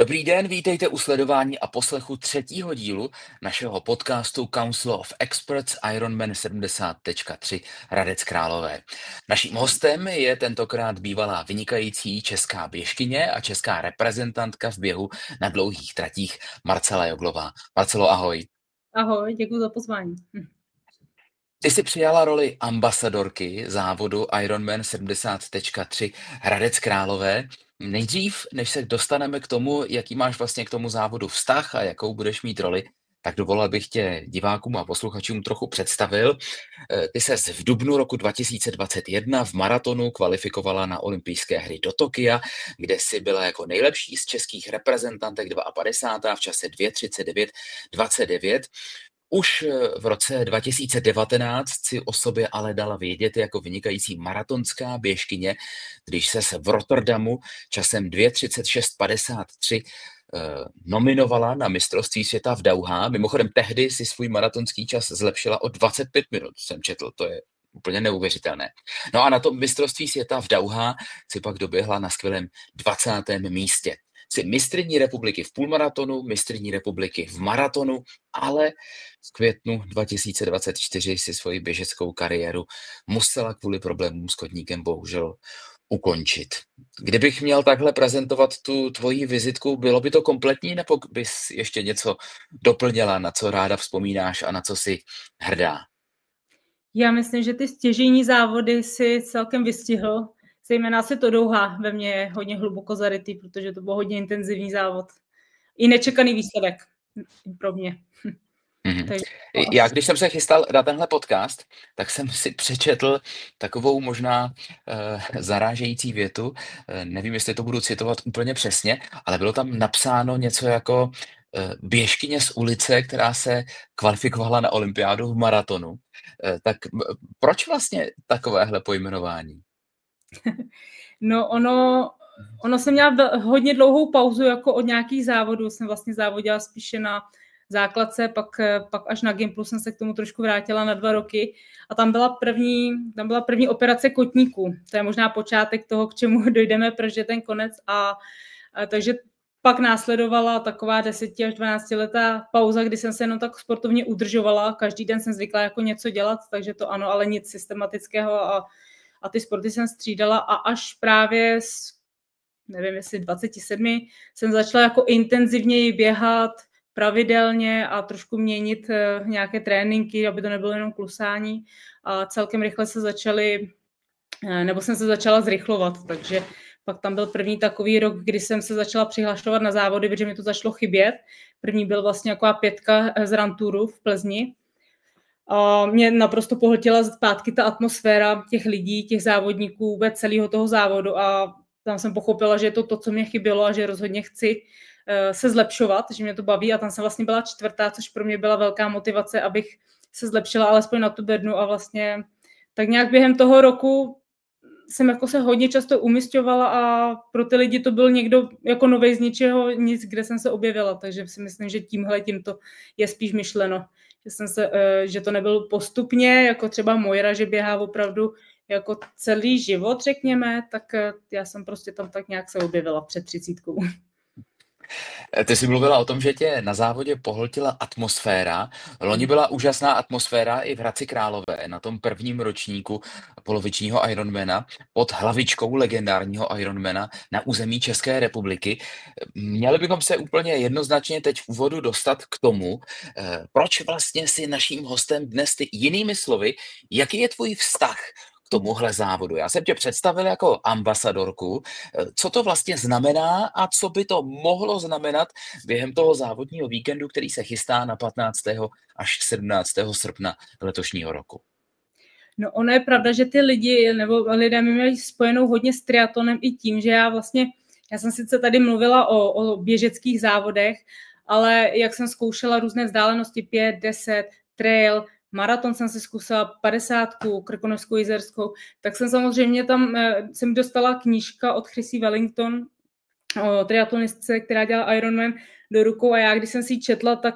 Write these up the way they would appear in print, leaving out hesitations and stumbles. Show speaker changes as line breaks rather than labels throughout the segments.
Dobrý den, vítejte u sledování a poslechu třetího dílu našeho podcastu Council of Experts Ironman 70.3 Hradec Králové. Naším hostem je tentokrát bývalá vynikající česká běžkyně a česká reprezentantka v běhu na dlouhých tratích Marcela Joglová. Marcelo, ahoj.
Ahoj, děkuji za pozvání.
Ty jsi přijala roli ambasadorky závodu Ironman 70.3 Hradec Králové. Nejdřív, než se dostaneme k tomu, jaký máš vlastně k tomu závodu vztah a jakou budeš mít roli, tak dovolil bych tě divákům a posluchačům trochu představil. Ty ses v dubnu roku 2021 v maratonu kvalifikovala na olympijské hry do Tokia, kde si byla jako nejlepší z českých reprezentantek 52. v čase 2:39:29. Už v roce 2019 si o sobě ale dala vědět jako vynikající maratonská běžkyně, když ses v Rotterdamu časem 2:36:53 nominovala na mistrovství světa v Dauhá. Mimochodem tehdy si svůj maratonský čas zlepšila o 25 minut, jsem četl, to je úplně neuvěřitelné. No a na tom mistrovství světa v Dauhá si pak doběhla na skvělém 20. místě. Jsi mistryní republiky v půlmaratonu, mistryní republiky v maratonu, ale v květnu 2024 si svoji běžeckou kariéru musela kvůli problémům s kotníkem bohužel ukončit. Kdybych měl takhle prezentovat tu tvoji vizitku, bylo by to kompletní, nebo bys ještě něco doplnila, na co ráda vzpomínáš a na co jsi hrdá?
Já myslím, že ty stěžejní závody si celkem vystihl. Zejména se to Douhá ve mně je hodně hluboko zarytý, protože to byl hodně intenzivní závod. I nečekaný výsledek pro mě.
Takže já, když jsem se chystal na tenhle podcast, tak jsem si přečetl takovou možná zarážející větu. Nevím, jestli to budu citovat úplně přesně, ale bylo tam napsáno něco jako běžkyně z ulice, která se kvalifikovala na olympiádu v maratonu. Tak proč vlastně takovéhle pojmenování?
No ono jsem měla hodně dlouhou pauzu jako od nějakých závodů. Jsem vlastně závodila spíše na základce, pak až na Gimplu jsem se k tomu trošku vrátila na 2 roky a tam byla první operace kotníku. To je možná počátek toho, k čemu dojdeme, protože ten konec a takže pak následovala taková 10 až 12 letá pauza, kdy jsem se jenom tak sportovně udržovala. Každý den jsem zvykla jako něco dělat, takže to ano, ale nic systematického a ty sporty jsem střídala a až právě nevím, jestli 27 jsem začala jako intenzivněji běhat pravidelně a trošku měnit nějaké tréninky, aby to nebylo jenom klusání a celkem rychle jsem se začala zrychlovat, takže pak tam byl první takový rok, kdy jsem se začala přihlašovat na závody, protože mi to začalo chybět. První byl vlastně taková 5 z Ranturu v Plzni. A mě naprosto pohltila zpátky ta atmosféra těch lidí, těch závodníků, vůbec celého toho závodu a tam jsem pochopila, že je to, co mě chybělo a že rozhodně chci se zlepšovat, že mě to baví a tam jsem vlastně byla 4., což pro mě byla velká motivace, abych se zlepšila alespoň na tu bednu a vlastně tak nějak během toho roku jsem jako se hodně často umisťovala a pro ty lidi to byl někdo jako novej z ničeho nic, kde jsem se objevila, takže si myslím, že tímto je spíš myšleno, že to nebylo postupně, jako třeba Mojra, že běhá opravdu jako celý život, řekněme, tak já jsem prostě tam tak nějak se objevila před 30.
Ty jsi mluvila o tom, že tě na závodě pohltila atmosféra. Loni byla úžasná atmosféra i v Hradci Králové na tom prvním ročníku polovičního Ironmana pod hlavičkou legendárního Ironmana na území České republiky. Měli bychom se úplně jednoznačně teď v úvodu dostat k tomu, proč vlastně jsi naším hostem dnes, ty jinými slovy, jaký je tvůj vztah k tomuhle závodu. Já jsem tě představil jako ambasadorku. Co to vlastně znamená a co by to mohlo znamenat během toho závodního víkendu, který se chystá na 15. až 17. srpna letošního roku?
No ono je pravda, že ty lidé mi mají spojenou hodně s triatlonem i tím, že já jsem sice tady mluvila o běžeckých závodech, ale jak jsem zkoušela různé vzdálenosti 5, 10, trail, maraton jsem si zkusila 50, Krkonošskou, Jizerskou, tak jsem samozřejmě jsem dostala knížka od Chrissy Wellington o triatlonistce, která dělá Ironman do rukou a já, když jsem si ji četla, tak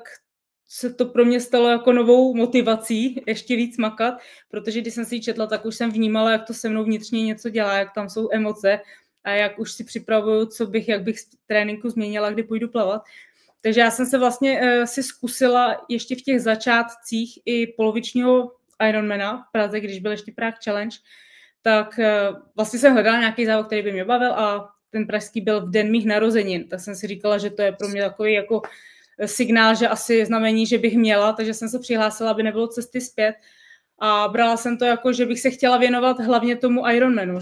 se to pro mě stalo jako novou motivací ještě víc makat, protože když jsem si ji četla, tak už jsem vnímala, jak to se mnou vnitřně něco dělá, jak tam jsou emoce a jak už si připravuju, jak bych tréninku změnila, kdy půjdu plavat. Takže já jsem se vlastně si zkusila ještě v těch začátcích i polovičního Ironmana v Praze, když byl ještě Prague Challenge, tak vlastně jsem hledala nějaký závod, který by mě bavil a ten pražský byl v den mých narozenin, tak jsem si říkala, že to je pro mě takový jako signál, že asi znamení, že bych měla, takže jsem se přihlásila, aby nebylo cesty zpět a brala jsem to jako, že bych se chtěla věnovat hlavně tomu Ironmanu,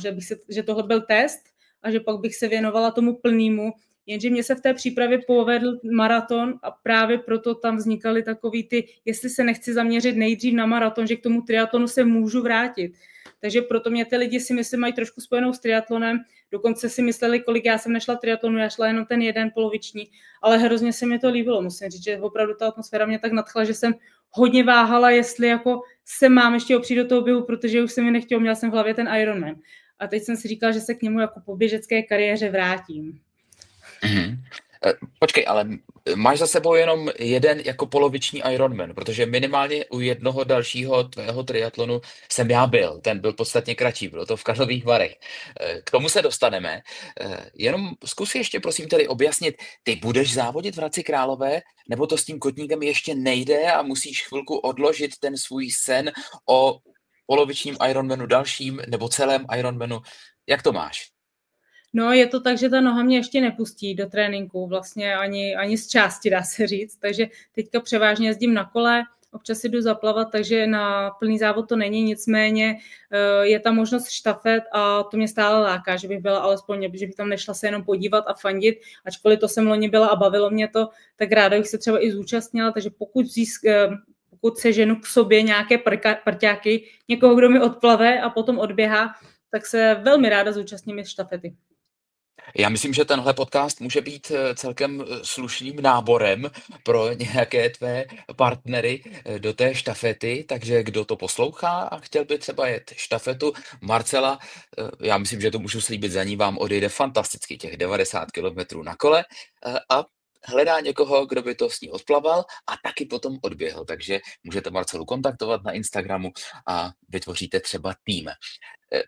že tohle byl test a že pak bych se věnovala tomu plnému, jenže mě se v té přípravě povedl maraton a právě proto tam vznikaly takový ty, jestli se nechci zaměřit nejdřív na maraton, že k tomu triatlonu se můžu vrátit. Takže proto mě ty lidi si myslím mají trošku spojenou s triatlonem, dokonce si mysleli, kolik já jsem nešla triatlonu, já šla jenom ten jeden poloviční, ale hrozně se mi to líbilo, musím říct, že opravdu ta atmosféra mě tak nadchla, že jsem hodně váhala, jestli jako se mám ještě opřít do toho běhu, protože už se mi nechtělo, měla jsem v hlavě ten Ironman. A teď jsem si říkala, že se k němu jako po běžecké kariéře vrátím.
Mhm. Počkej, ale máš za sebou jenom jeden jako poloviční Ironman, protože minimálně u jednoho dalšího tvého triatlonu jsem já byl. Ten byl podstatně kratší, bylo to v Karlových Varech. K tomu se dostaneme. Jenom zkus ještě prosím tedy objasnit, ty budeš závodit v Hradci Králové, nebo to s tím kotníkem ještě nejde a musíš chvilku odložit ten svůj sen o polovičním Ironmanu dalším nebo celém Ironmanu? Jak to máš?
No, je to tak, že ta noha mě ještě nepustí do tréninku, vlastně ani z části, dá se říct, takže teďka převážně jezdím na kole, občas si jdu zaplavat, takže na plný závod to není, nicméně je tam možnost štafet a to mě stále láká, že bych byla alespoň, že bych tam nešla se jenom podívat a fandit, ačkoliv to jsem loni byla a bavilo mě to, tak ráda bych se třeba i zúčastnila, takže pokud se ženu k sobě nějaké parťáky, někoho, kdo mi odplave a potom odběhá, tak se velmi ráda zúčastním i štafety.
Já myslím, že tenhle podcast může být celkem slušným náborem pro nějaké tvé partnery do té štafety, takže kdo to poslouchá a chtěl by třeba jet štafetu, Marcela, já myslím, že to můžu slíbit za ní, vám odejde fantasticky těch 90 kilometrů na kole a hledá někoho, kdo by to s ní odplaval a taky potom odběhl. Takže můžete Marcelu kontaktovat na Instagramu a vytvoříte třeba tým.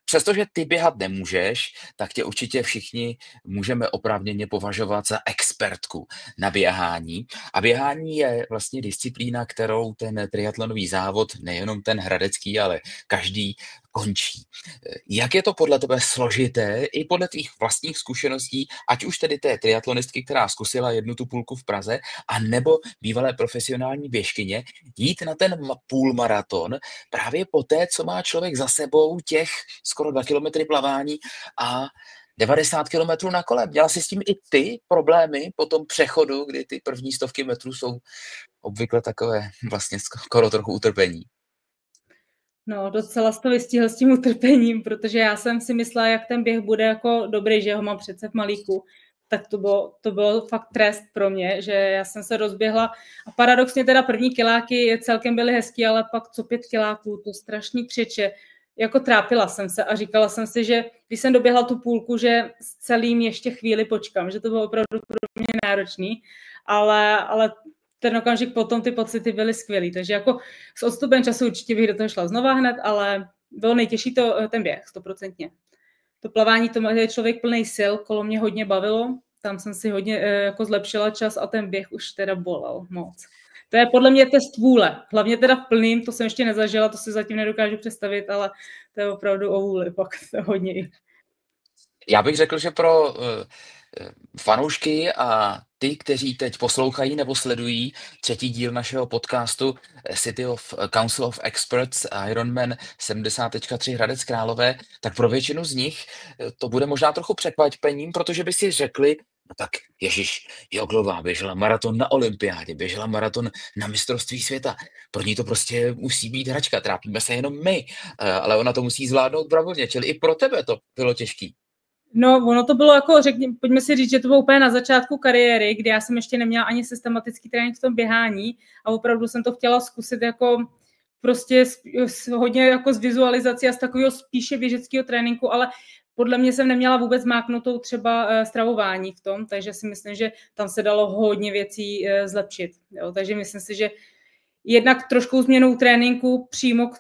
Přestože ty běhat nemůžeš, tak tě určitě všichni můžeme oprávněně považovat za expertku na běhání. A běhání je vlastně disciplína, kterou ten triatlonový závod, nejenom ten hradecký, ale každý končí. Jak je to podle tebe složité i podle tvých vlastních zkušeností, ať už tedy té triatlonistky, která zkusila jednu tu půlku v Praze, a nebo bývalé profesionální běžkyně, jít na ten půlmaraton právě po té, co má člověk za sebou těch skoro 2 kilometry plavání a 90 kilometrů na kole. Měla jsi s tím i ty problémy po tom přechodu, kdy ty první stovky metrů jsou obvykle takové vlastně skoro trochu utrpení?
No, docela jsi to vystihl s tím utrpením, protože já jsem si myslela, jak ten běh bude jako dobrý, že ho mám přece v malíku, tak to bylo fakt trest pro mě, že já jsem se rozběhla a paradoxně teda první kiláky celkem byly hezký, ale pak co 5 kiláků, to strašný křeče, jako trápila jsem se a říkala jsem si, že když jsem doběhla tu půlku, že s celým ještě chvíli počkám, že to bylo opravdu pro mě náročný, ale ten okamžik potom ty pocity byly skvělý, takže jako s odstupem času určitě bych do toho šla znova hned, ale bylo nejtěžší ten běh, 100%. To plavání, to je člověk plný sil, kolo mě hodně bavilo, tam jsem si hodně jako zlepšila čas a ten běh už teda bolel moc. To je podle mě test vůle, hlavně teda v plným, to jsem ještě nezažila, to si zatím nedokážu představit, ale to je opravdu o vůli, pak to hodně. Já
bych řekl, že pro fanoušky a ty, kteří teď poslouchají nebo sledují třetí díl našeho podcastu City of Council of Experts Ironman 70.3 Hradec Králové, tak pro většinu z nich to bude možná trochu překvapením, protože by si řekli, no tak ježiš, Joglová běžela maraton na olympiádě, běžela maraton na mistrovství světa. Pro ní to prostě musí být hračka, trápíme se jenom my, ale ona to musí zvládnout bravurně, čili i pro tebe to bylo těžký.
No, ono to bylo jako, pojďme si říct, že to bylo úplně na začátku kariéry, kdy já jsem ještě neměla ani systematický trénink v tom běhání a opravdu jsem to chtěla zkusit jako prostě hodně jako z vizualizací a z takového spíše běžeckého tréninku, ale podle mě jsem neměla vůbec máknutou třeba stravování v tom, takže si myslím, že tam se dalo hodně věcí zlepšit. Jo? Takže myslím si, že jednak trošku změnou tréninku přímo k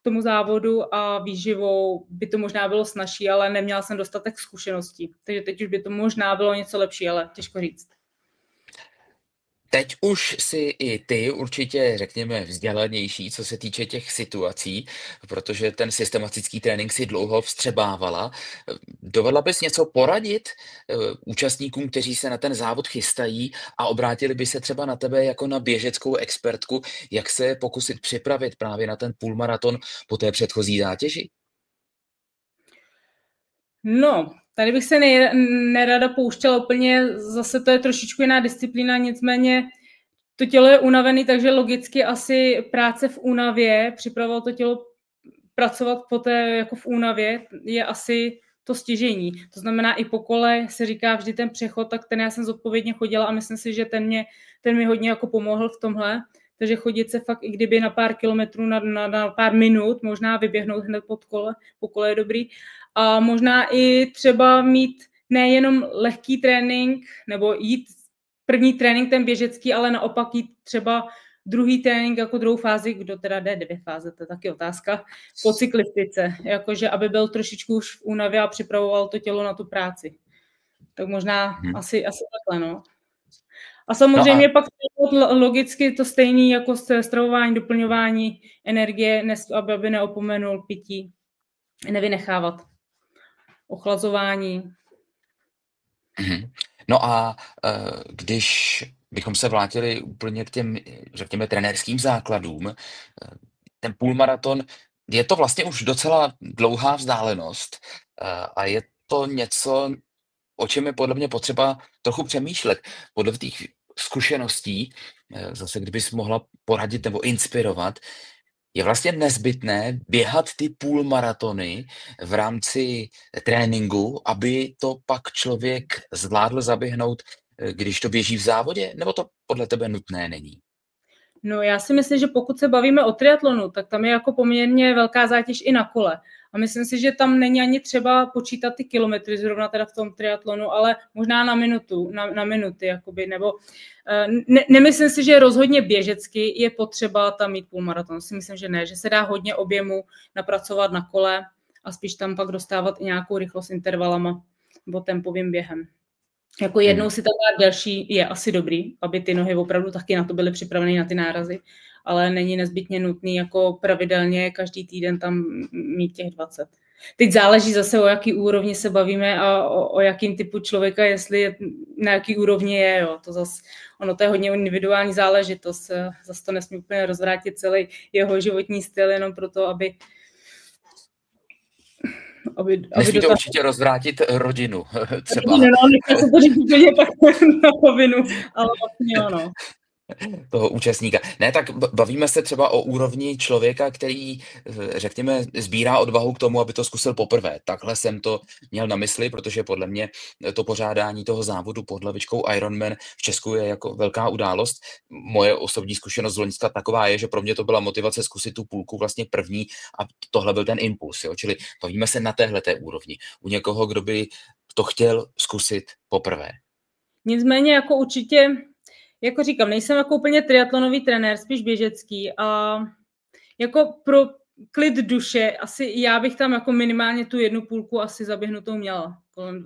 tomu závodu a výživou by to možná bylo snazší, ale neměla jsem dostatek zkušeností. Takže teď už by to možná bylo něco lepší, ale těžko říct.
Teď už si i ty určitě, řekněme, vzdělanější, co se týče těch situací, protože ten systematický trénink si dlouho vstřebávala. Dovedla bys něco poradit účastníkům, kteří se na ten závod chystají a obrátili by se třeba na tebe jako na běžeckou expertku, jak se pokusit připravit právě na ten půlmaraton po té předchozí zátěži?
No, tady bych se nerada pouštěla úplně, zase to je trošičku jiná disciplína, nicméně to tělo je unavené, takže logicky asi práce v únavě, připravovat to tělo pracovat poté jako v únavě, je asi to stěžení. To znamená i po kole se říká vždy ten přechod, tak ten já jsem zodpovědně chodila a myslím si, že ten mi hodně jako pomohl v tomhle. Takže chodit se fakt, i kdyby na pár kilometrů, na pár minut, možná vyběhnout hned po kole je dobrý. A možná i třeba mít nejenom lehký trénink, nebo jít první trénink ten běžecký, ale naopak jít třeba druhý trénink jako druhou fázi, kdo teda jde 2 fáze, to je taky otázka, po cyklistice, jakože aby byl trošičku už v únavě a připravoval to tělo na tu práci. Tak možná asi takhle, no. A samozřejmě pak logicky to stejný jako stravování, doplňování energie, aby neopomenul pití, nevynechávat, ochlazování.
No a když bychom se vrátili úplně k těm, řekněme, trenérským základům, ten půlmaraton, je to vlastně už docela dlouhá vzdálenost a je to něco, o čem je podle mě potřeba trochu přemýšlet. Podle těch zkušeností, zase kdybys mohla poradit nebo inspirovat, je vlastně nezbytné běhat ty půlmaratony v rámci tréninku, aby to pak člověk zvládl zaběhnout, když to běží v závodě, nebo to podle tebe nutné není?
No já si myslím, že pokud se bavíme o triatlonu, tak tam je jako poměrně velká zátěž i na kole. A myslím si, že tam není ani třeba počítat ty kilometry zrovna teda v tom triatlonu, ale možná na minuty, jakoby, nebo nemyslím si, že rozhodně běžecky je potřeba tam mít půlmaraton. Si myslím, že ne, že se dá hodně objemu napracovat na kole a spíš tam pak dostávat i nějakou rychlost intervalama nebo tempovým během. Jako jednou si tam dát delší je asi dobrý, aby ty nohy opravdu taky na to byly připraveny na ty nárazy, ale není nezbytně nutný jako pravidelně každý týden tam mít těch 20. Teď záleží zase, o jaký úrovni se bavíme a o jakým typu člověka, na jaký úrovni je. Jo. Ono to je hodně individuální záležitost. Zase to nesmí úplně rozvrátit celý jeho životní styl jenom proto, aby
Nesmí to určitě rozvrátit rodinu třeba.
No, nechci se to říct úplně tak na povinu, ale vlastně ono.
Toho účastníka. Ne, tak bavíme se třeba o úrovni člověka, který, řekněme, sbírá odvahu k tomu, aby to zkusil poprvé. Takhle jsem to měl na mysli, protože podle mě to pořádání toho závodu pod hlavičkou Ironman v Česku je jako velká událost. Moje osobní zkušenost z loňska taková je, že pro mě to byla motivace zkusit tu půlku vlastně první a tohle byl ten impuls. Jo? Čili bavíme se na téhleté úrovni. U někoho, kdo by to chtěl zkusit poprvé.
Nicméně jako určitě, jako říkám, nejsem jako úplně triatlonový trenér, spíš běžecký a jako pro klid duše, asi já bych tam jako minimálně tu jednu půlku asi zaběhnutou měla,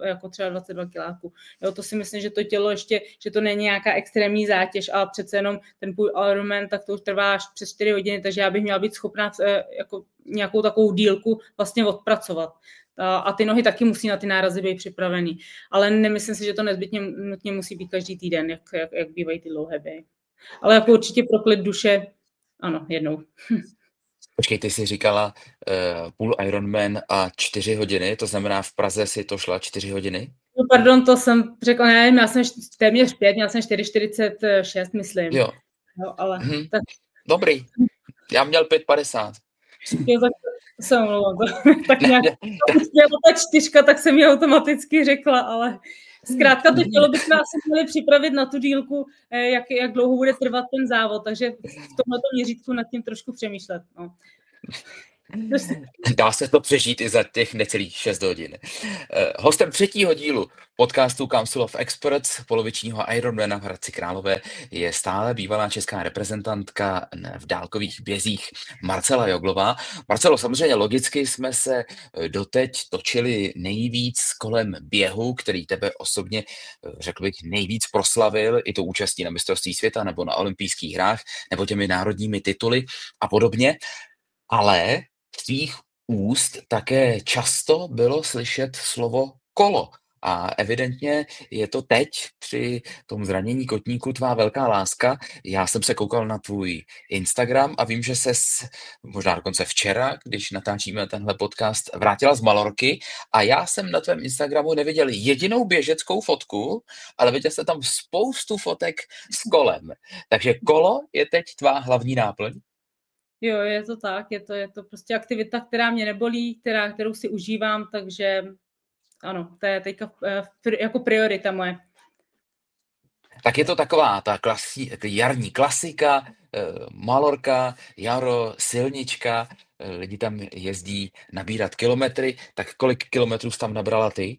jako třeba 22 kiláků. Jo, to si myslím, že to tělo ještě, že to není nějaká extrémní zátěž, ale přece jenom ten půl Ironman, tak to už trvá až přes 4 hodiny, takže já bych měla být schopná jako nějakou takovou dílku vlastně odpracovat. A ty nohy taky musí na ty nárazy být připravený. Ale nemyslím si, že to nezbytně nutně musí být každý týden, jak bývají ty dlouhé běhy. Ale jako určitě pro klid duše, ano, jednou.
Počkej, ty jsi říkala půl Ironman a 4 hodiny, to znamená v Praze si to šla 4 hodiny?
No pardon, to jsem řekla, nevím, já jsem téměř 5, měla jsem 4,46, myslím.
Jo.
Ale tak...
Dobrý, já měl 5,50.
Jo, tak se omlouvám. Tak nějak, ta 4, tak jsem ji automaticky řekla, ale zkrátka to tělo bychom asi měli připravit na tu dílku, jak dlouho bude trvat ten závod, takže v tomto měřítku nad tím trošku přemýšlet. No.
Dá se to přežít i za těch necelých 6 hodin. Hostem třetího dílu podcastu Council of Experts polovičního Ironmana v Hradci Králové je stále bývalá česká reprezentantka v dálkových bězích Marcela Joglová. Marcelo, samozřejmě logicky jsme se doteď točili nejvíc kolem běhu, který tebe osobně, řekl bych, nejvíc proslavil, i to účastí na mistrovství světa nebo na olympijských hrách, nebo těmi národními tituly a podobně. Ale z tvých úst také často bylo slyšet slovo kolo. A evidentně je to teď při tom zranění kotníku tvá velká láska. Já jsem se koukal na tvůj Instagram a vím, že ses možná dokonce včera, když natáčíme tenhle podcast, vrátila z Malorky a já jsem na tvém Instagramu neviděl jedinou běžeckou fotku, ale viděl jsem tam spoustu fotek s kolem. Takže kolo je teď tvá hlavní náplň?
Jo, je to tak, je to prostě aktivita, která mě nebolí, kterou si užívám, takže ano, to je teďka jako priorita moje.
Tak je to taková ta jarní klasika, Malorka, jaro, silnička, lidi tam jezdí nabírat kilometry, tak kolik kilometrů jsi tam nabrala ty?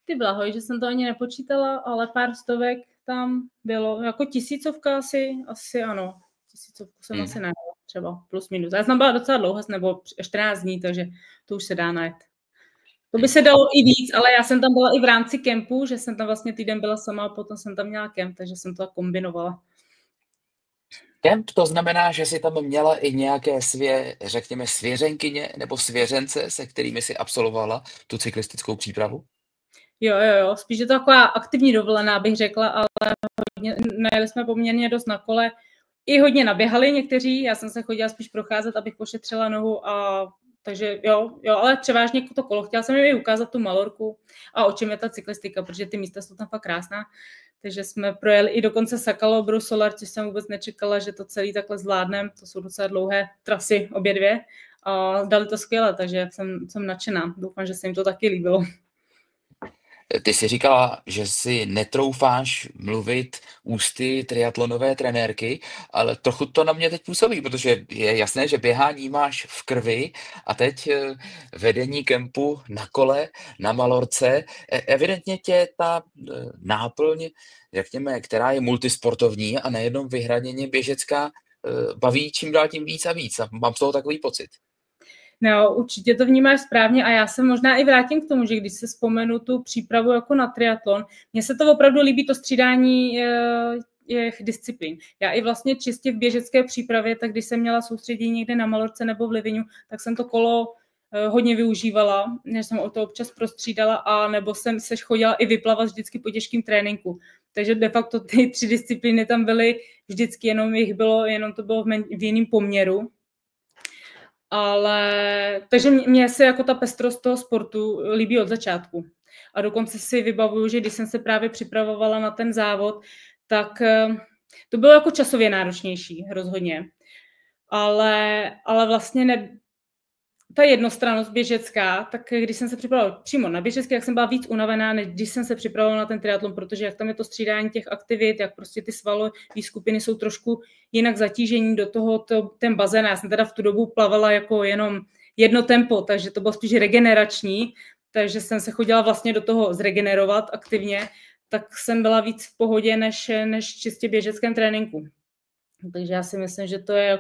Ty blahoj, že jsem to ani nepočítala, ale pár stovek tam bylo, jako 1000 asi ano, 1000 jsem asi najela, třeba plus minus. Já jsem byla docela dlouho, nebo 14 dní, takže to už se dá najet. To by se dalo i víc, ale já jsem tam byla i v rámci kempu, že jsem tam vlastně týden byla sama a potom jsem tam měla kemp, takže jsem to kombinovala.
Kemp, to znamená, že jsi tam měla i nějaké řekněme, svěřenkyně nebo svěřence, se kterými si absolvovala tu cyklistickou přípravu?
Jo, spíš je to taková aktivní dovolená, bych řekla, ale najeli jsme poměrně dost na kole. I hodně naběhali někteří, já jsem se chodila spíš procházet, abych pošetřila nohu takže jo, ale převážně to kolo. Chtěla jsem jim i ukázat tu Malorku a o čem je ta cyklistika, protože ty místa jsou tam fakt krásná. Takže jsme projeli i dokonce Sakalo, Brusolar, což jsem vůbec nečekala, že to celý takhle zvládnem. To jsou docela dlouhé trasy, obě dvě. A dali to skvěle, takže jsem nadšená. Doufám, že se jim to taky líbilo.
Ty jsi říkala, že si netroufáš mluvit ústy triatlonové trenérky, ale trochu to na mě teď působí, protože je jasné, že běhání máš v krvi a teď vedení kempu na kole, na Malorce. Evidentně tě ta náplň, řekněme, která je multisportovní a nejenom vyhraněně běžecká, baví čím dál tím víc a víc. A mám z toho takový pocit.
No, určitě to vnímáš správně a já se možná i vrátím k tomu, že když se vzpomenu tu přípravu jako na triatlon, mně se to opravdu líbí, to střídání těch disciplín. Já i vlastně čistě v běžecké přípravě, tak když jsem měla soustředění někde na Malorce nebo v Liviňu, tak jsem to kolo hodně využívala, než jsem o to občas prostřídala, a nebo jsem se chodila i vyplavat vždycky po těžkém tréninku. Takže de facto ty 3 disciplíny tam byly vždycky, jenom to bylo v jiném poměru. Takže mě se jako ta pestrost toho sportu líbí od začátku. A dokonce si vybavuju, že když jsem se právě připravovala na ten závod, tak to bylo jako časově náročnější, rozhodně. Ale vlastně ta jednostrannost běžecká, tak když jsem se připravovala přímo na běžecké, tak jsem byla víc unavená, než když jsem se připravovala na ten triatlon, protože jak tam je to střídání těch aktivit, jak prostě ty svalové skupiny jsou trošku jinak zatížení, do toho ten bazén. Já jsem teda v tu dobu plavala jako jenom jedno tempo, takže to bylo spíš regenerační, takže jsem se chodila vlastně do toho zregenerovat aktivně, tak jsem byla víc v pohodě než čistě běžeckém tréninku. Takže já si myslím, že to je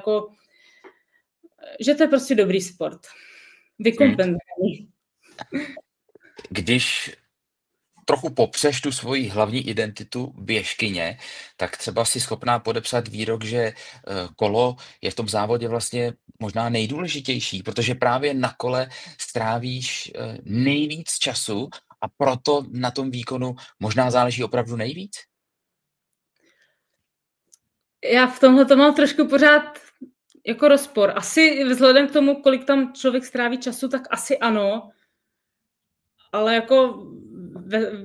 prostě dobrý sport. Vykompenzovaný.
Když trochu popřeš tu svoji hlavní identitu běžkyně, tak třeba si schopná podepsat výrok, že kolo je v tom závodě vlastně možná nejdůležitější, protože právě na kole strávíš nejvíc času a proto na tom výkonu možná záleží opravdu nejvíc?
Já v tomhle to mám trošku pořád jako rozpor. Asi vzhledem k tomu, kolik tam člověk stráví času, tak asi ano. Ale jako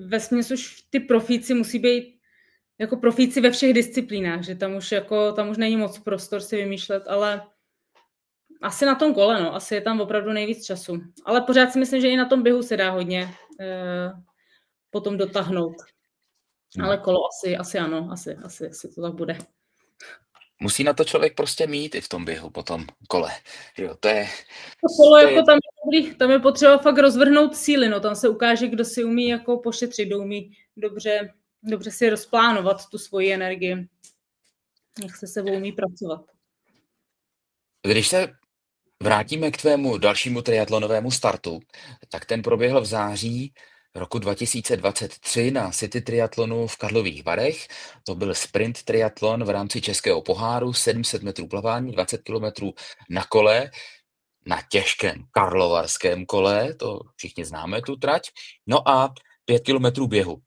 vesměs už ty profíci musí být jako profíci ve všech disciplínách, že tam už není moc prostor si vymýšlet, ale asi na tom kole, no, asi je tam opravdu nejvíc času. Ale pořád si myslím, že i na tom běhu se dá hodně potom dotáhnout. Ale kolo asi ano, asi to tak bude.
Musí na to člověk prostě mít i v tom běhu po tom kole. Jo,
To kolo
to
jako
je
tam je potřeba fakt rozvrhnout síly, no, tam se ukáže, kdo si umí jako pošetřit, kdo umí dobře si rozplánovat tu svoji energii, jak se sebou umí pracovat.
Když se vrátíme k tvému dalšímu triatlonovému startu, tak ten proběhl v září roku 2023 na City triatlonu v Karlových Varech. To byl sprint triatlon v rámci Českého poháru, 700 metrů plavání, 20 kilometrů na kole, na těžkém karlovarském kole, to všichni známe tu trať, no a 5 kilometrů běhu.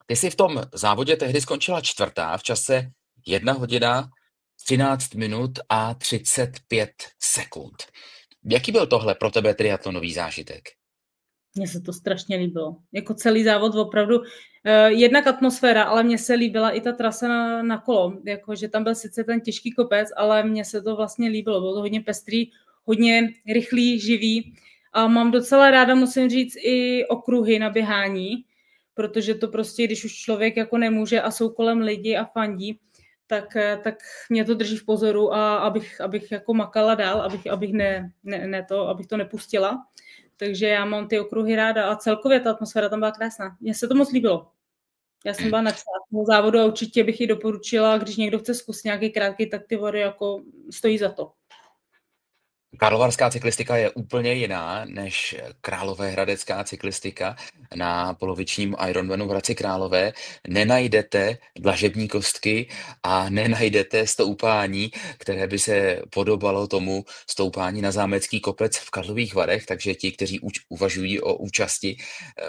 Ty jsi v tom závodě tehdy skončila čtvrtá v čase 1 hodina 13 minut a 35 sekund. Jaký byl tohle pro tebe triatlonový zážitek?
Mně se to strašně líbilo. Jako celý závod opravdu, jednak atmosféra, ale mně se líbila i ta trasa na kolo. Jako, že tam byl sice ten těžký kopec, ale mně se to vlastně líbilo. Bylo to hodně pestrý, hodně rychlý, živý. A mám docela ráda, musím říct, i okruhy na běhání, protože to prostě, když už člověk jako nemůže a jsou kolem lidi a fandí, tak mě to drží v pozoru a abych jako makala dál, abych to nepustila. Takže já mám ty okruhy ráda a celkově ta atmosféra tam byla krásná. Mně se to moc líbilo. Já jsem byla nadšená z toho závodu a určitě bych ji doporučila, když někdo chce zkusit nějaký krátký, tak ty vody jako stojí za to.
Karlovarská cyklistika je úplně jiná než královéhradecká cyklistika. Na polovičním Ironmanu v Hradci Králové nenajdete dlažební kostky a nenajdete stoupání, které by se podobalo tomu stoupání na Zámecký kopec v Karlových Varech, takže ti, kteří uvažují o účasti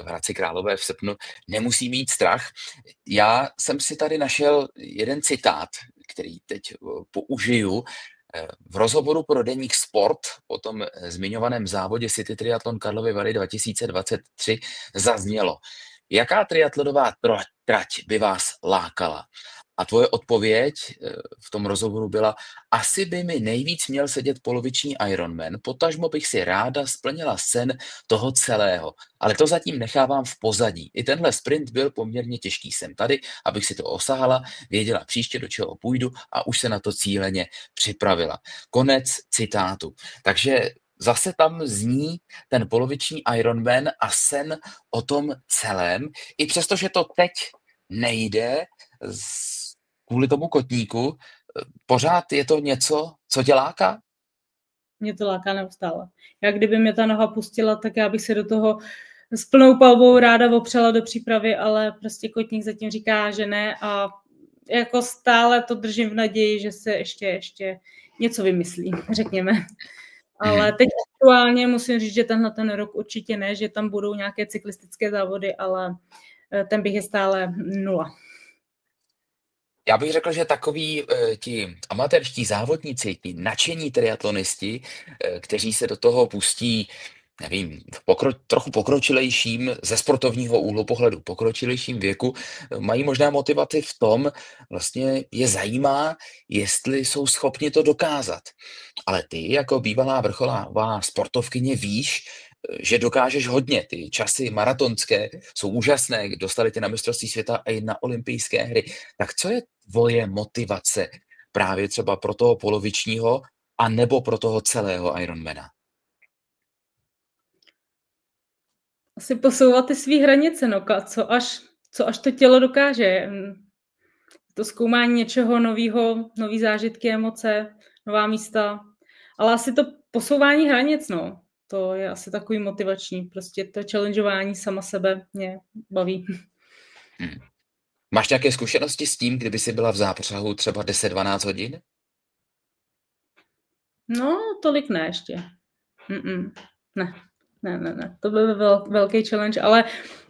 v Hradci Králové v srpnu, nemusí mít strach. Já jsem si tady našel jeden citát, který teď použiju. V rozhovoru pro deník Sport po tom zmiňovaném závodě City Triathlon Karlovy Vary 2023 zaznělo: jaká triatlonová trať by vás lákala? A tvoje odpověď v tom rozhovoru byla: asi by mi nejvíc měl sedět poloviční Ironman, potažmo bych si ráda splnila sen toho celého, ale to zatím nechávám v pozadí. I tenhle sprint byl poměrně těžký. Jsem tady, abych si to osahala, věděla příště, do čeho půjdu a už se na to cíleně připravila. Konec citátu. Takže zase tam zní ten poloviční Ironman a sen o tom celém, i přesto, že to teď nejde kvůli tomu kotníku, pořád je to něco, co tě láká?
Mě to láká neustále. Já kdyby mě ta noha pustila, tak já bych se do toho s plnou palbou ráda opřela do přípravy, ale prostě kotník zatím říká, že ne a jako stále to držím v naději, že se ještě něco vymyslí, řekněme. Ale teď aktuálně musím říct, že ten rok určitě ne, že tam budou nějaké cyklistické závody, ale ten bych je stále 0.
Já bych řekl, že takoví ti amatérští závodníci, ti nadšení triatlonisti, kteří se do toho pustí, nevím, trochu pokročilejším, ze sportovního úhlu pohledu, pokročilejším věku, mají možná motivaci v tom, vlastně je zajímá, jestli jsou schopni to dokázat. Ale ty jako bývalá vrcholová sportovkyně víš, že dokážeš hodně. Ty časy maratonské jsou úžasné, dostali tě na mistrovství světa i na olympijské hry. Tak co je tvoje motivace právě třeba pro toho polovičního a nebo pro toho celého Ironmana?
Asi posouvat ty svý hranice, no, co až to tělo dokáže. To zkoumání něčeho nového, nový zážitky, emoce, nová místa. Ale asi to posouvání hranic, no. To je asi takový motivační. Prostě to challengeování sama sebe mě baví.
Máš nějaké zkušenosti s tím, kdyby jsi byla v zápřehu třeba 10-12 hodin?
No, tolik ne ještě. Ne. To byl velký challenge, ale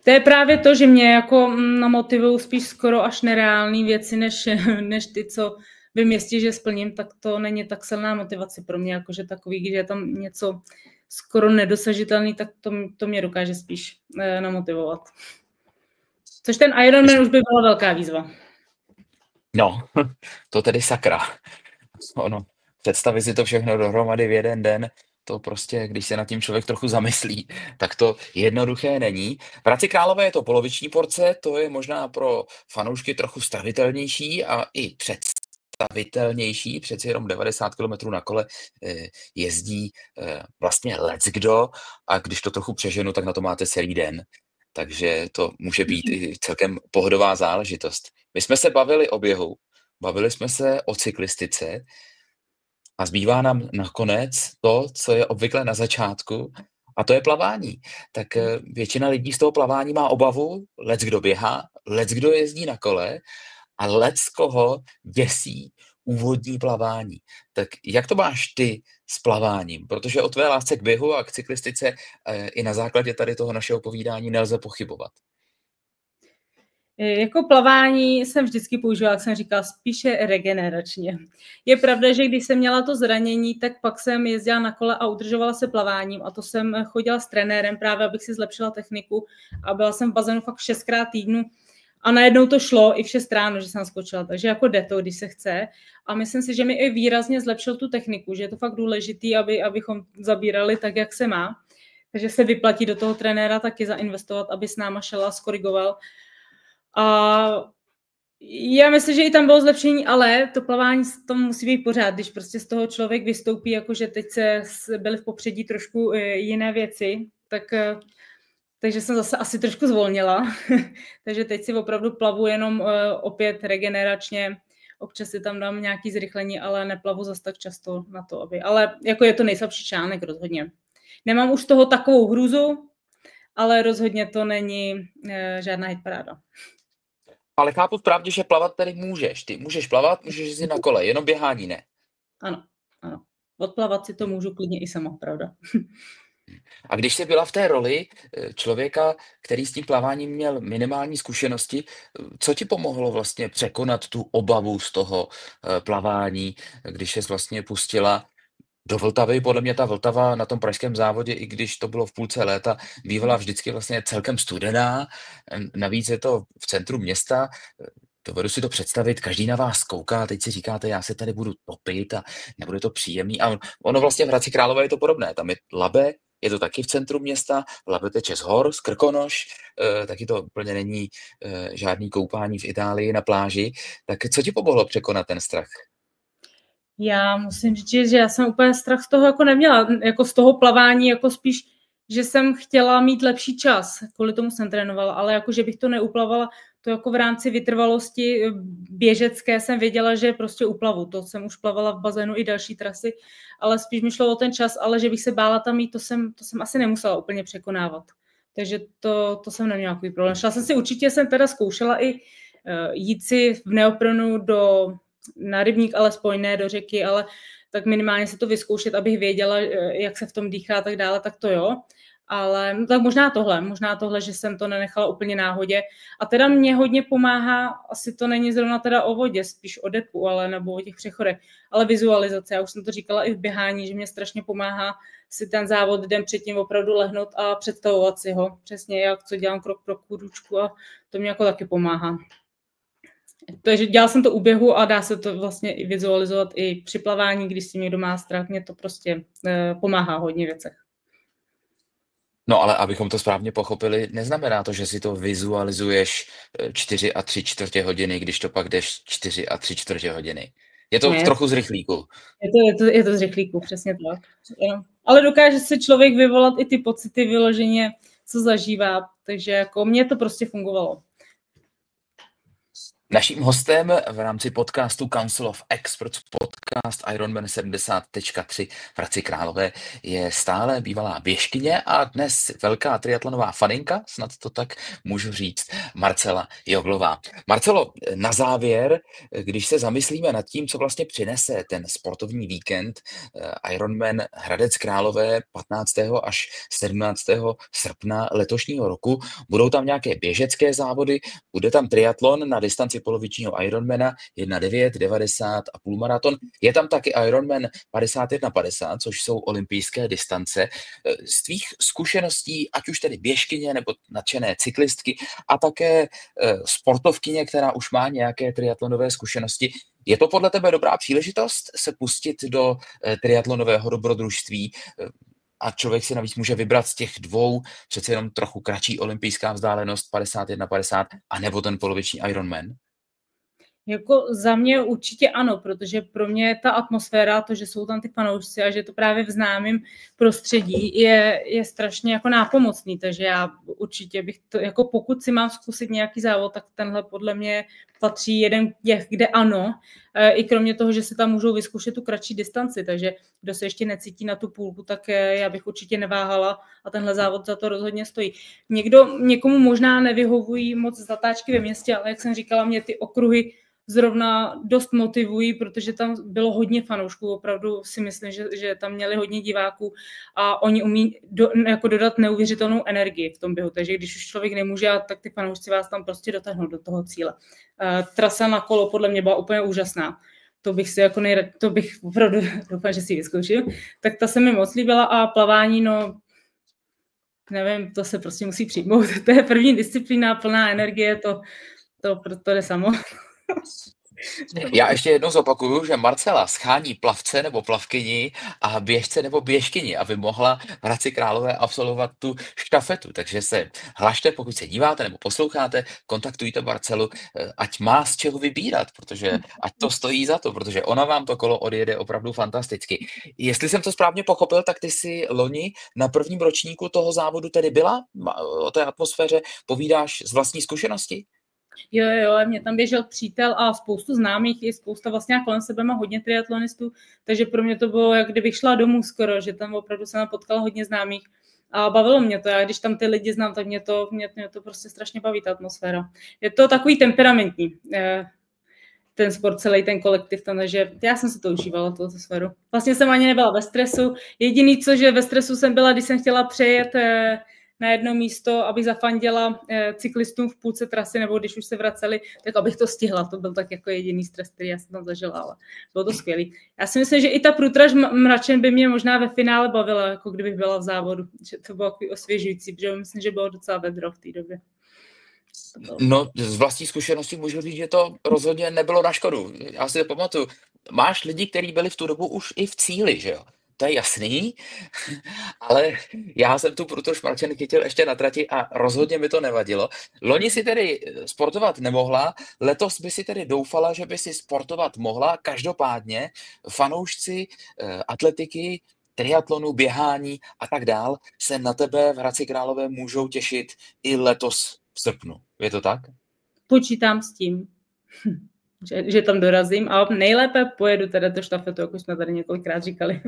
to je právě to, že mě jako namotivují spíš skoro až nereální věci, než ty, co vím jistě, že splním, tak to není tak silná motivace pro mě, jakože takový, když je tam něco skoro nedosažitelný, tak to mě dokáže spíš namotivovat. Což ten Ironman už by byla velká výzva.
No, to tedy sakra. Ono, představit si to všechno dohromady v jeden den, to prostě, když se nad tím člověk trochu zamyslí, tak to jednoduché není. V Hradci Králové je to poloviční porce, to je možná pro fanoušky trochu stravitelnější a i představitelnější, přeci jenom 90 kilometrů na kole jezdí vlastně leckdo a když to trochu přeženu, tak na to máte celý den. Takže to může být i celkem pohodová záležitost. My jsme se bavili o běhu, bavili jsme se o cyklistice a zbývá nám nakonec to, co je obvykle na začátku, a to je plavání. Tak většina lidí z toho plavání má obavu, leckdo běhá, leckdo jezdí na kole a leckoho děsí úvodní plavání. Tak jak to máš ty s plaváním? Protože o tvé lásce k běhu a k cyklistice i na základě tady toho našeho povídání nelze pochybovat.
Jako plavání jsem vždycky používala, jak jsem říkala, spíše regeneračně. Je pravda, že když jsem měla to zranění, tak pak jsem jezdila na kole a udržovala se plaváním a to jsem chodila s trenérem právě, abych si zlepšila techniku a byla jsem v bazénu fakt 6krát týdnu a najednou to šlo i v 6 ráno, že jsem skočila, takže jako jde to, když se chce. A myslím si, že mi i výrazně zlepšil tu techniku, že je to fakt důležitý, abychom zabírali tak, jak se má. Takže se vyplatí do toho trenéra taky zainvestovat, aby s náma šel a skorigoval. A já myslím, že i tam bylo zlepšení, ale to plavání to musí být pořád, když prostě z toho člověk vystoupí, jakože teď byly v popředí trošku jiné věci, takže jsem zase asi trošku zvolnila. Takže teď si opravdu plavu jenom opět regeneračně, občas si tam dám nějaký zrychlení, ale neplavu zase tak často na to, ale jako je to nejslabší článek rozhodně. Nemám už toho takovou hrůzu, ale rozhodně to není žádná hitparáda.
Ale chápu správně, že plavat tady můžeš. Ty můžeš plavat, můžeš jezdit na kole, jenom běhání ne.
Ano. Odplavat si to můžu klidně i sama, pravda.
A když jsi byla v té roli člověka, který s tím plaváním měl minimální zkušenosti, co ti pomohlo vlastně překonat tu obavu z toho plavání, když jsi vlastně pustila do Vltavy? Podle mě ta Vltava na tom pražském závodě, i když to bylo v půlce léta, bývala vždycky vlastně celkem studená. Navíc je to v centru města. Dovedu si to představit, každý na vás kouká, teď si říkáte, já se tady budu topit a nebude to příjemný. A ono vlastně v Hradci Králové je to podobné. Tam je Labe, je to taky v centru města, Labe teče z hor, z Krkonoš, taky to úplně není žádný koupání v Itálii na pláži. Tak co ti pomohlo překonat ten strach?
Já musím říct, že já jsem úplně strach z toho jako neměla, jako z toho plavání, jako spíš, že jsem chtěla mít lepší čas, kvůli tomu jsem trénovala, ale jako, že bych to neuplavala, to jako v rámci vytrvalosti běžecké jsem věděla, že prostě uplavu, to jsem už plavala v bazénu i další trasy, ale spíš mi šlo o ten čas, ale že bych se bála tam jít, to jsem asi nemusela úplně překonávat. Takže to jsem neměla takový problém. Určitě jsem teda zkoušela i jít si v neoprenu na rybník, alespoň ne do řeky, ale tak minimálně se to vyzkoušet, abych věděla, jak se v tom dýchá a tak dále, tak to jo. Ale tak možná tohle, že jsem to nenechala úplně náhodě. A teda mě hodně pomáhá, asi to není zrovna teda o vodě, spíš o depu, ale nebo o těch přechodech, ale vizualizace. Já už jsem to říkala i v běhání, že mě strašně pomáhá si ten závod den předtím opravdu lehnout a představovat si ho. Přesně jak, co dělám krok pro krůčku a to mě jako taky pomáhá. Takže dělala jsem to u běhu a dá se to vlastně i vizualizovat i při plavání, když si někdo má strach, mě to prostě pomáhá hodně věcech.
No ale abychom to správně pochopili, neznamená to, že si to vizualizuješ 4 3/4 hodiny, když to pak jdeš 4 3/4 hodiny. Je to trochu z rychlíku.
Je to z rychlíku, přesně tak. Ale dokáže si člověk vyvolat i ty pocity vyloženě, co zažívá, takže jako mně to prostě fungovalo.
Naším hostem v rámci podcastu Council of Experts podcast Ironman 70.3 v Hradci Králové je stále bývalá běžkyně a dnes velká triatlonová faninka, snad to tak můžu říct, Marcela Joglová. Marcelo, na závěr, když se zamyslíme nad tím, co vlastně přinese ten sportovní víkend Ironman Hradec Králové 15. až 17. srpna letošního roku, budou tam nějaké běžecké závody, bude tam triatlon na distanci polovičního Ironmana 1,9, 90 a půlmaraton. Je tam taky Ironman 51,50, což jsou olympijské distance. Z tvých zkušeností, ať už tedy běžkyně nebo nadšené cyklistky a také sportovkyně, která už má nějaké triatlonové zkušenosti, je to podle tebe dobrá příležitost se pustit do triatlonového dobrodružství? A člověk si navíc může vybrat z těch dvou, přece jenom trochu kratší olympijská vzdálenost 51,50 a nebo ten poloviční Ironman?
Jako za mě určitě ano, protože pro mě ta atmosféra, to, že jsou tam ty fanoušci a že to právě v známém prostředí je strašně jako nápomocný, takže já určitě bych to, jako pokud si mám zkusit nějaký závod, tak tenhle podle mě patří jeden těch, kde ano, i kromě toho, že se tam můžou vyzkoušet tu kratší distanci, takže kdo se ještě necítí na tu půlku, tak já bych určitě neváhala a tenhle závod za to rozhodně stojí. Někomu možná nevyhovují moc zatáčky ve městě, ale jak jsem říkala, mě ty okruhy zrovna dost motivují, protože tam bylo hodně fanoušků, opravdu si myslím, že tam měli hodně diváků a oni umí jako dodat neuvěřitelnou energii v tom běhu, takže když už člověk nemůže, tak ty fanoušci vás tam prostě dotáhnou do toho cíle. Trasa na kolo podle mě byla úplně úžasná. To bych opravdu doufám, že si ji vyzkouším. Tak ta se mi moc líbila a plavání, no nevím, to se prostě musí přijmout. To je první disciplína, plná energie, to jde samo.
Já ještě jednou zopakuju, že Marcela schání plavce nebo plavkyni a běžce nebo běžkyni, aby mohla v Hradci Králové absolvovat tu štafetu. Takže se hlašte, pokud se díváte nebo posloucháte, kontaktujte Marcelu, ať má z čeho vybírat, protože ať to stojí za to, protože ona vám to kolo odjede opravdu fantasticky. Jestli jsem to správně pochopil, tak ty si loni na prvním ročníku toho závodu tedy byla? O té atmosféře povídáš z vlastní zkušenosti?
Jo, mě tam běžel přítel a spoustu známých, i spousta vlastně kolem sebe má hodně triatlonistů, takže pro mě to bylo, jak kdybych šla domů skoro, že tam opravdu jsem potkala hodně známých a bavilo mě to. Já když tam ty lidi znám, tak mě to prostě strašně baví, ta atmosféra. Je to takový temperamentní, ten sport, celý ten kolektiv, takže já jsem si to užívala, tu atmosféru. Vlastně jsem ani nebyla ve stresu. Jediný, že ve stresu jsem byla, když jsem chtěla přejet na jedno místo, abych zafandila cyklistům v půlce trasy, nebo když už se vraceli, tak abych to stihla. To byl tak jako jediný stres, který já jsem tam zažila, ale bylo to skvělý. Já si myslím, že i ta průtrať Mračen by mě možná ve finále bavila, jako kdybych byla v závodu. Že to bylo takový osvěžující, protože myslím, že bylo docela vedro v té době.
No, z vlastní zkušenosti můžu říct, že to rozhodně nebylo na škodu. Já si to pamatuju. Máš lidi, kteří byli v tu dobu už i v cíli, že jo? To je jasný, ale já jsem tu průtrž Mračen chytil ještě na trati a rozhodně mi to nevadilo. Loni si tedy sportovat nemohla, letos by si tedy doufala, že by si sportovat mohla. Každopádně fanoušci atletiky, triatlonu, běhání a tak dál se na tebe v Hradci Králové můžou těšit i letos v srpnu. Je to tak?
Počítám s tím. Že tam dorazím a nejlépe pojedu teda tu štafetu, jak už jsme tady několikrát říkali.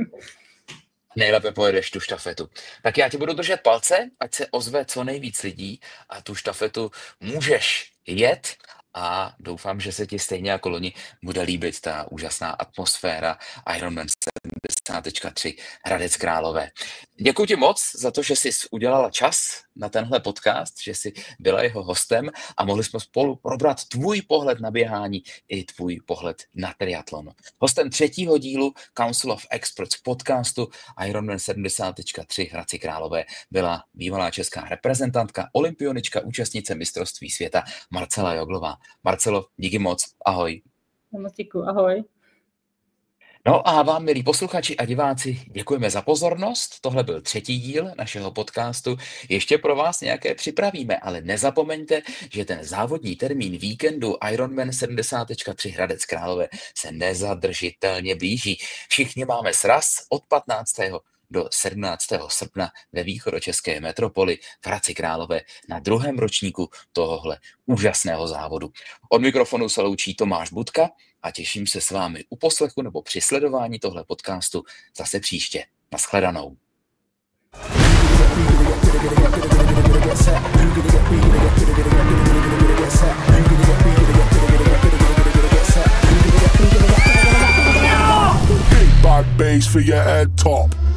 Nejlépe pojedeš tu štafetu. Tak já ti budu držet palce, ať se ozve co nejvíc lidí a tu štafetu můžeš jet a doufám, že se ti stejně jako loni bude líbit ta úžasná atmosféra Ironman 70.3 Hradec Králové. Děkuji ti moc za to, že jsi udělala čas na tenhle podcast, že jsi byla jeho hostem a mohli jsme spolu probrat tvůj pohled na běhání i tvůj pohled na triatlon. Hostem 3. dílu Council of Experts podcastu Ironman 70.3 Hradci Králové byla bývalá česká reprezentantka, olympionička, účastnice mistrovství světa Marcela Joglová. Marcelo, díky moc, ahoj.
Moc děkuji, ahoj.
No a vám, milí posluchači a diváci, děkujeme za pozornost. Tohle byl 3. díl našeho podcastu. Ještě pro vás nějaké připravíme, ale nezapomeňte, že ten závodní termín víkendu Ironman 70.3 Hradec Králové se nezadržitelně blíží. Všichni máme sraz od 15. do 17. srpna ve východočeské metropoli v Hradci Králové na 2. ročníku tohohle úžasného závodu. Od mikrofonu se loučí Tomáš Budka a těším se s vámi u poslechu nebo při sledování tohle podcastu zase příště. Naschledanou.
Bass for your head top.